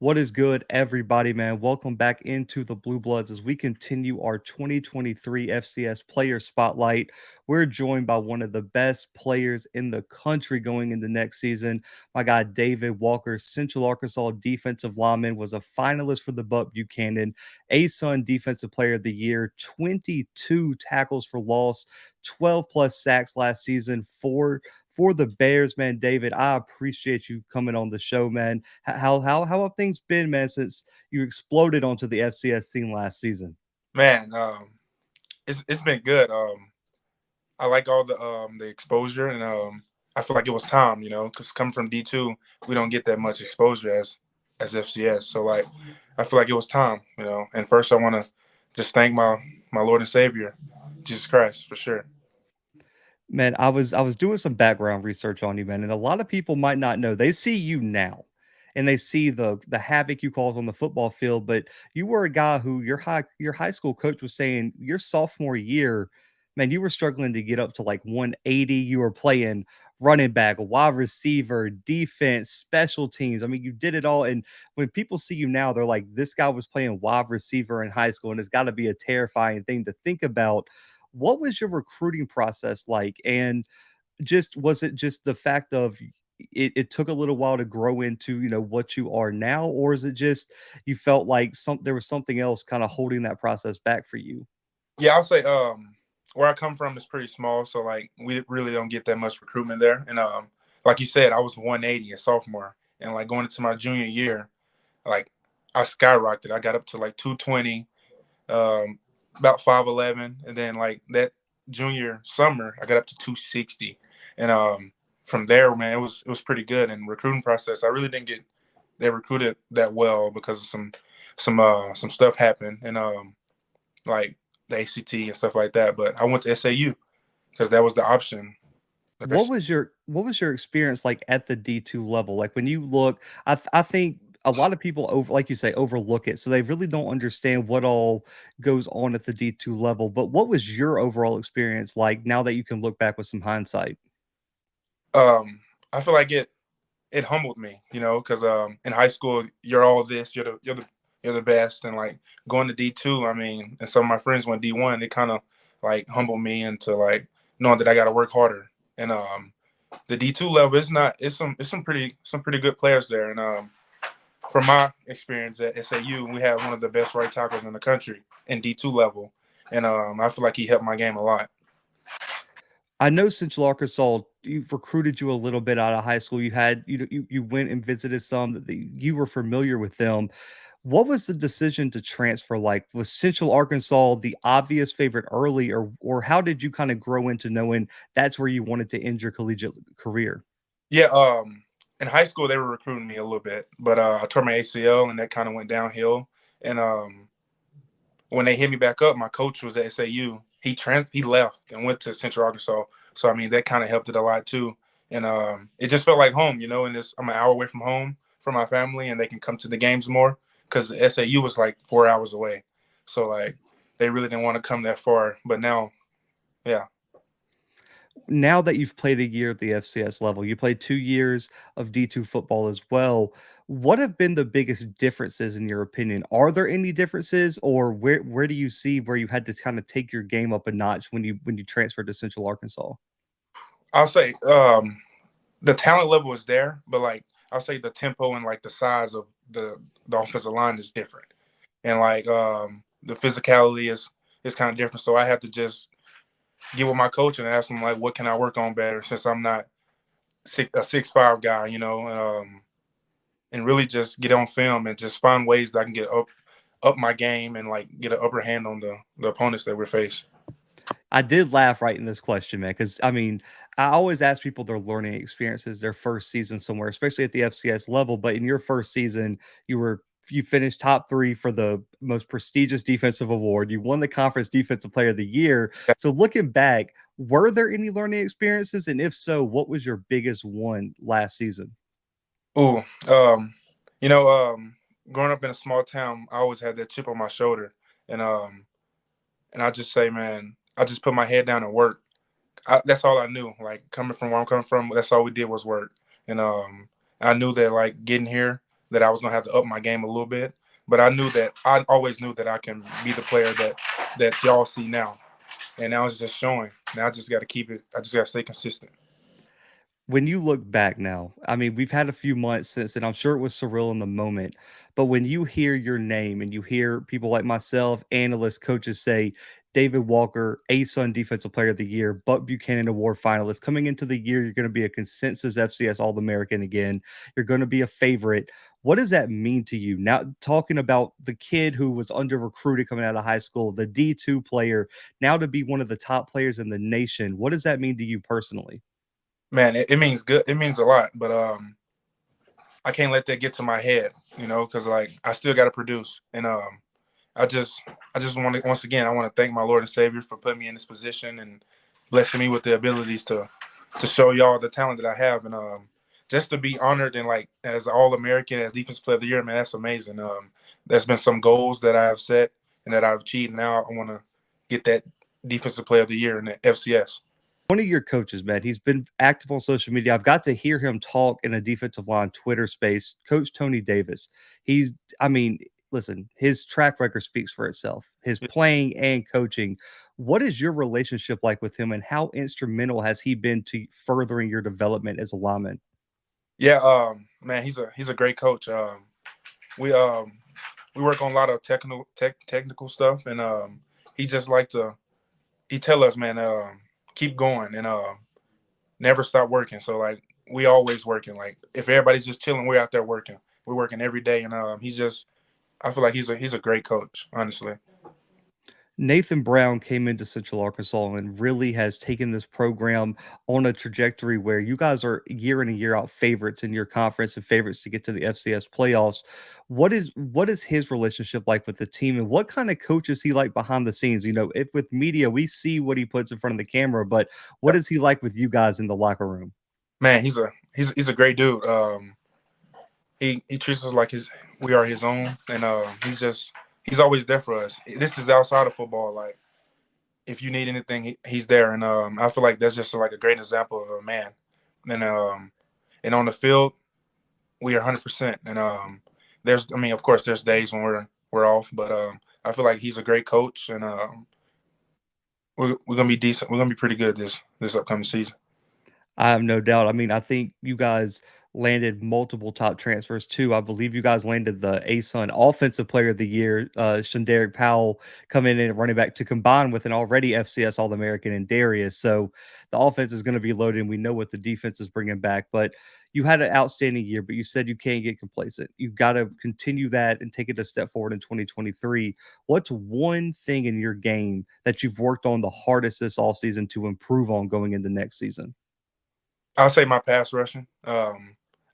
What is good, everybody, man? Welcome back into the Blue Bloods as we continue our 2023 FCS Player Spotlight. We're joined by one of the best players in the country going into next season. My guy, David Walker, Central Arkansas defensive lineman, was a finalist for the Buck Buchanan ASUN Defensive Player of the Year, 22 tackles for loss, 12 plus sacks last season, for the Bears, man. David, I appreciate you coming on the show, man. How have things been, man, since you exploded onto the FCS scene last season? Man, it's been good. I like all the exposure, and I feel like it was time, because coming from D2, we don't get that much exposure as FCS. So like, I feel like it was time, And first, I want to just thank my Lord and Savior, Jesus Christ, for sure. Man, I was doing some background research on you, man, and a lot of people might not know. They see you now, and they see the havoc you cause on the football field, but you were a guy who your high school coach was saying your sophomore year, man, you were struggling to get up to like 180. You were playing running back, wide receiver, defense, special teams. I mean, you did it all. And when people see you now, they're like, this guy was playing wide receiver in high school, and it's got to be a terrifying thing to think about. What was your recruiting process like? And just was it just the fact of it took a little while to grow into, what you are now, or is it just you felt like there was something else kind of holding that process back for you? Yeah, I'll say where I come from is pretty small, so like we really don't get that much recruitment there. And like you said, I was 180 a sophomore, and like going into my junior year, like I skyrocketed. I got up to like 220, um, about 5'11", and then like that junior summer, I got up to 260, and from there, man, it was pretty good. And recruiting process, I really didn't get that recruited that well because of some stuff happened, and like the ACT and stuff like that. But I went to SAU because that was the option. The best. What was your experience like at the D2 level? Like when you look, I think a lot of people like you say, overlook it. So they really don't understand what all goes on at the D2 level. But what was your overall experience like now that you can look back with some hindsight? I feel like it humbled me, because in high school you're all this, you're the best, and like going to D2, I mean, and some of my friends went D1, it kind of like humbled me into like knowing that I got to work harder. And the D2 level is not it's some pretty good players there, and from my experience at SAU, we had one of the best right tackles in the country in D2 level, and I feel like he helped my game a lot. I know Central Arkansas, you've recruited you a little bit out of high school. You went and visited some that you were familiar with them. What was the decision to transfer like? Was Central Arkansas the obvious favorite early, or how did you kind of grow into knowing that's where you wanted to end your collegiate career? Yeah, in high school they were recruiting me a little bit, but I tore my ACL and that kind of went downhill. And when they hit me back up, my coach was at SAU. He left and went to Central Arkansas, so I mean that kind of helped it a lot too. And it just felt like home, And I'm an hour away from home from my family, and they can come to the games more because SAU was like 4 hours away. So like they really didn't want to come that far, but now, yeah. Now that you've played a year at the FCS level, you played 2 years of D2 football as well. What have been the biggest differences in your opinion? Are there any differences, or where do you see where you had to kind of take your game up a notch when you transferred to Central Arkansas? I'll say the talent level is there, but like I'll say the tempo and like the size of the offensive line is different, and like the physicality is kind of different. So I have to just get with my coach and ask him like, what can I work on better since I'm not a 6'5" guy, and really just get on film and just find ways that I can get up my game and like get an upper hand on the opponents that we're facing. I did laugh right in this question, man, because I mean, I always ask people their learning experiences, their first season somewhere, especially at the FCS level. But in your first season, you finished top three for the most prestigious defensive award. You won the conference defensive player of the year. So looking back, were there any learning experiences? And if so, what was your biggest one last season? Ooh, you know, growing up in a small town, I always had that chip on my shoulder, and I just say, man, I just put my head down and work. That's all I knew. Like coming from where I'm coming from, that's all we did was work. And I knew that like getting here, that I was gonna have to up my game a little bit. But I always knew that I can be the player that y'all see now, and now it's just showing. Now I just got to keep it. I just got to stay consistent. When you look back now, I mean, we've had a few months since, and I'm sure it was surreal in the moment. But when you hear your name and you hear people like myself, analysts, coaches say, David Walker, ASUN Defensive Player of the Year, Buck Buchanan Award finalist, coming into the year, you're going to be a consensus FCS All American again. You're going to be a favorite. What does that mean to you? Now, talking about the kid who was under recruited coming out of high school, the D2 player, now to be one of the top players in the nation, what does that mean to you personally? Man, it means good. It means a lot, but I can't let that get to my head, because like I still got to produce, and I just I just want to once again I want to thank my Lord and Savior for putting me in this position and blessing me with the abilities to show y'all the talent that I have, and just to be honored and like as All American, as Defensive Player of the Year, man, that's amazing. There's been some goals that I have set and that I've achieved. Now I want to get that Defensive Player of the Year in the FCS. One of your coaches, man, he's been active on social media. I've got to hear him talk in a defensive line Twitter space. Coach Tony Davis. He's, I mean, listen, his track record speaks for itself. His playing and coaching. What is your relationship like with him, and how instrumental has he been to furthering your development as a lineman? Yeah, man, he's a great coach. We um we work on a lot of technical stuff, and he just like to he tell us, man, keep going and never stop working. So like we always working. Like if everybody's just chilling, we're out there working. We're working every day, and he's just I feel like he's a great coach, honestly. Nathan Brown came into Central Arkansas and really has taken this program on a trajectory where you guys are year in and year out favorites in your conference and favorites to get to the FCS playoffs. What is his relationship like with the team, and what kind of coach is he like behind the scenes? You know, if with media we see what he puts in front of the camera, but what is he like with you guys in the locker room? Man, he's a great dude. He treats us like his we are his own, and he's always there for us. This is outside of football. Like if you need anything, he's there, and I feel like that's just like a great example of a man. And on the field, we are 100%. And I mean, of course, there's days when we're off, but I feel like he's a great coach, and we're gonna be decent. We're gonna be pretty good this upcoming season. I have no doubt. I mean, I think you guys landed multiple top transfers too. I believe you guys landed the ASUN Offensive Player of the Year, Shanderick Powell coming in at running back to combine with an already FCS All-American in Darius. So the offense is going to be loaded, and we know what the defense is bringing back. But you had an outstanding year, but you said you can't get complacent. You've got to continue that and take it a step forward in 2023. What's one thing in your game that you've worked on the hardest this offseason to improve on going into next season? I'll say my pass rushing.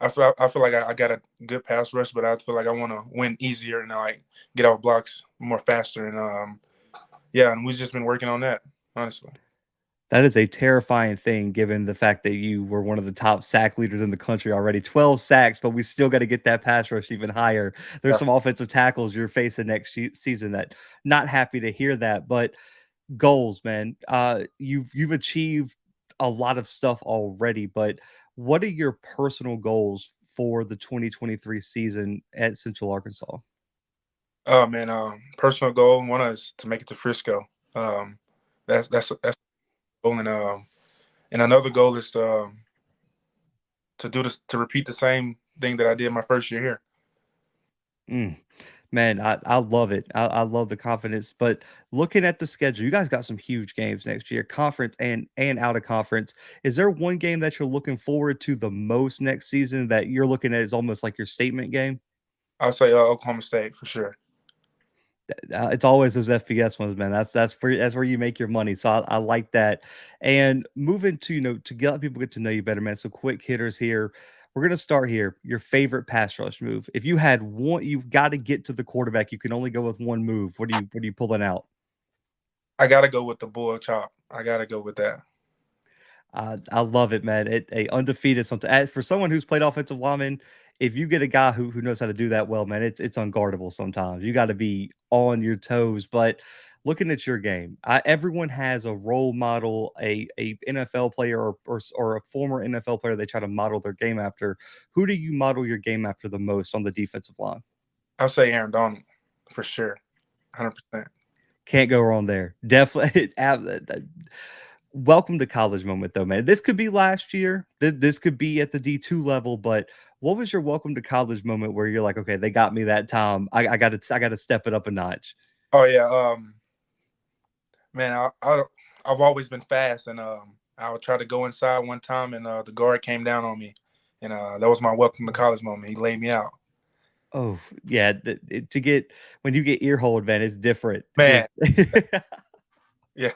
I feel like I got a good pass rush, but I feel like I want to win easier and like get off blocks more faster. And yeah, and we've just been working on that, honestly. That is a terrifying thing given the fact that you were one of the top sack leaders in the country already. 12 sacks, but we still got to get that pass rush even higher. There's Yeah. some offensive tackles you're facing next season that not happy to hear that, but goals, man. You've achieved a lot of stuff already, but what are your personal goals for the 2023 season at Central Arkansas? Oh man, personal goal one is to make it to Frisco. Um, that's a goal, and another goal is to do this to repeat the same thing that I did my first year here. Mm. Man, I love it. I love the confidence. But looking at the schedule, you guys got some huge games next year, conference and out of conference. Is there one game that you're looking forward to the most next season that you're looking at as almost like your statement game? I'll say Oklahoma State for sure. It's always those FBS ones, man. That's where you make your money. So I like that. And moving to to get people get to know you better, man. So quick hitters here. We're gonna start here. Your favorite pass rush move. If you had one, you've got to get to the quarterback. You can only go with one move. What are you pulling out? I gotta go with the bull chop. I gotta go with that. I love it, man. A undefeated something for someone who's played offensive lineman. If you get a guy who knows how to do that well, man, it's unguardable sometimes. You got to be on your toes. But looking at your game, everyone has a role model, a NFL player or a former NFL player they try to model their game after. Who do you model your game after the most on the defensive line? I'll say Aaron Donald for sure, 100%. Can't go wrong there. Definitely. Welcome to college moment though, man. This could be last year. This could be at the D2 level, but what was your welcome to college moment where you're like, okay, they got me that time. I gotta step it up a notch. Oh yeah, man, I've always been fast, and I would try to go inside one time, and the guard came down on me, and that was my welcome to college moment. He laid me out. Oh yeah, to get when you get ear hold, man, it's different. Man, Just yeah,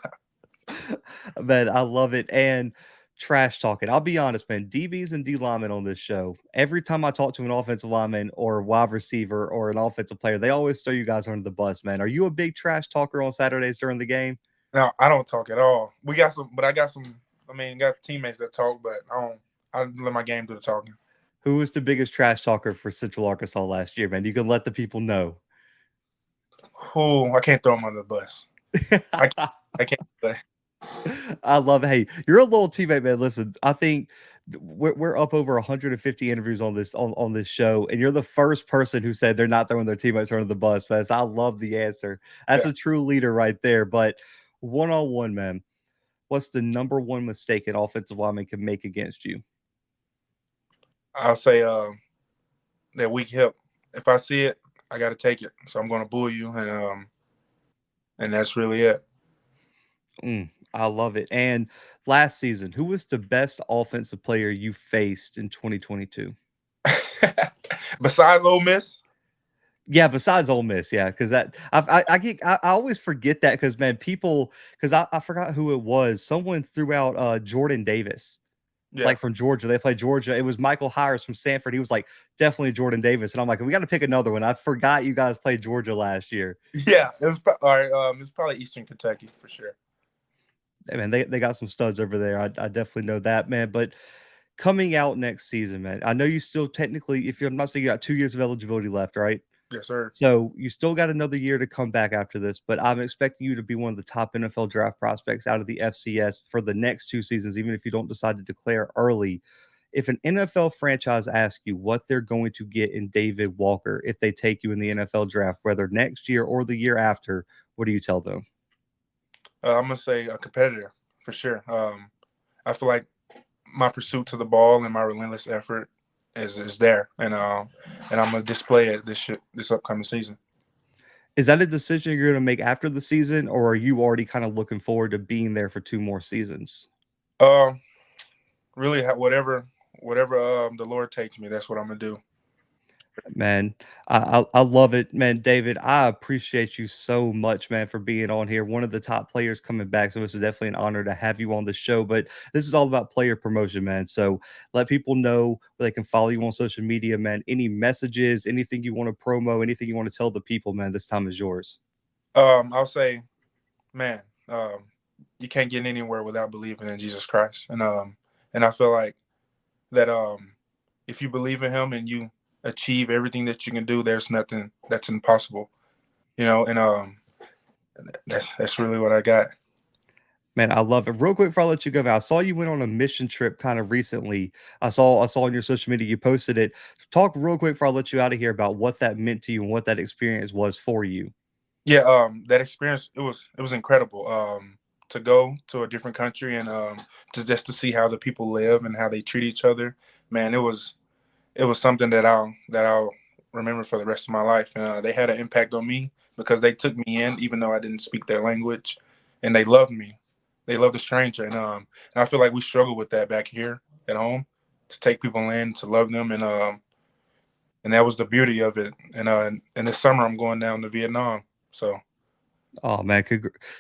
man, I love it. And trash talking. I'll be honest, man. DBs and D linemen on this show, every time I talk to an offensive lineman or a wide receiver or an offensive player, they always throw you guys under the bus, man. Are you a big trash talker on Saturdays during the game? no, I don't talk at all. We got some, but I got some. I mean, got teammates that talk, but I don't. I let my game do the talking. Who was the biggest trash talker for Central Arkansas last year, man? You can let the people know. Oh, I can't throw him under the bus. I can't. I can't. But I love it. Hey, you're a little teammate, man. Listen, I think we're up over 150 interviews on this show, and you're the first person who said they're not throwing their teammates under the bus, man. So I love the answer. That's yeah, a true leader right there. But one on one, man, what's the number one mistake an offensive lineman can make against you? I'll say that weak hip. If I see it, I got to take it. So I'm going to bull you, and that's really it. I love it. And last season, who was the best offensive player you faced in 2022? Besides Ole Miss, Yeah, besides Ole Miss, yeah, because that I always forget that because man, people because I forgot who it was. Someone threw out Jordan Davis, yeah, like from Georgia. They played Georgia. It was Michael Hires from Stanford. He was like definitely Jordan Davis, and I'm like, we got to pick another one. I forgot you guys played Georgia last year. yeah. It was all right. It's probably Eastern Kentucky for sure. Hey, man, they got some studs over there. I definitely know that, man. But coming out next season, man, I know you still technically, if you're I'm not saying you got 2 years of eligibility left, right? Yes, sir. So you still got another year to come back after this, but I'm expecting you to be one of the top NFL draft prospects out of the FCS for the next 2 seasons, even if you don't decide to declare early. If an NFL franchise asks you what they're going to get in David Walker if they take you in the NFL draft, whether next year or the year after, what do you tell them? I'm gonna say a competitor for sure. I feel like my pursuit to the ball and my relentless effort is there, and I'm gonna display it this upcoming season. Is that a decision you're going to make after the season, or are you already kind of looking forward to being there for 2 more seasons? Um, really, whatever the Lord takes me, that's what I'm gonna do. Man, I love it, man. David, I appreciate you so much, man, for being on here. One of the top players coming back, so it's definitely an honor to have you on the show. But this is all about player promotion, man. So let people know where they can follow you on social media, man. Any messages, anything you want to promo, anything you want to tell the people, man. This time is yours. I'll say, man, you can't get anywhere without believing in Jesus Christ, and I feel like that if you believe in Him and you achieve everything that you can do, there's nothing that's impossible, and that's really what I got. Man, I love it. Real quick before I let you go, man, I saw you went on a mission trip kind of recently. I saw on your social media you posted it. Talk real quick before I let you out of here about what that meant to you and what that experience was for you. Yeah, that experience it was incredible. To go to a different country and just to see how the people live and how they treat each other. Man, it was something that I'll remember for the rest of my life. And they had an impact on me because they took me in, even though I didn't speak their language, and they loved me. They loved the stranger, and I feel like we struggle with that back here at home to take people in, to love them, and that was the beauty of it. And this summer I'm going down to Vietnam, so. Oh man,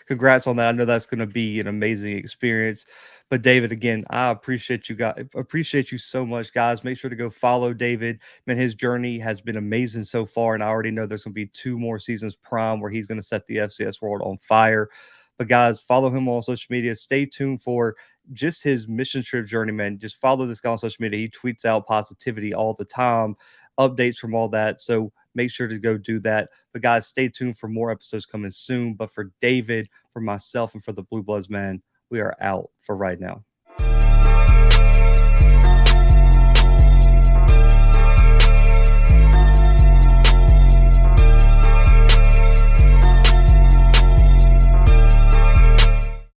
congrats on that. I know that's going to be an amazing experience. But David, again, I appreciate you so much, guys. Make sure to go follow David. Man, his journey has been amazing so far, and I already know there's going to be 2 more seasons prime where he's going to set the FCS world on fire. But guys, follow him on social media. Stay tuned for just his mission trip journey, man. Just follow this guy on social media. He tweets out positivity all the time, updates from all that. So make sure to go do that. But guys, stay tuned for more episodes coming soon. But for David, for myself, and for the Blue Bloods, man, we are out for right now.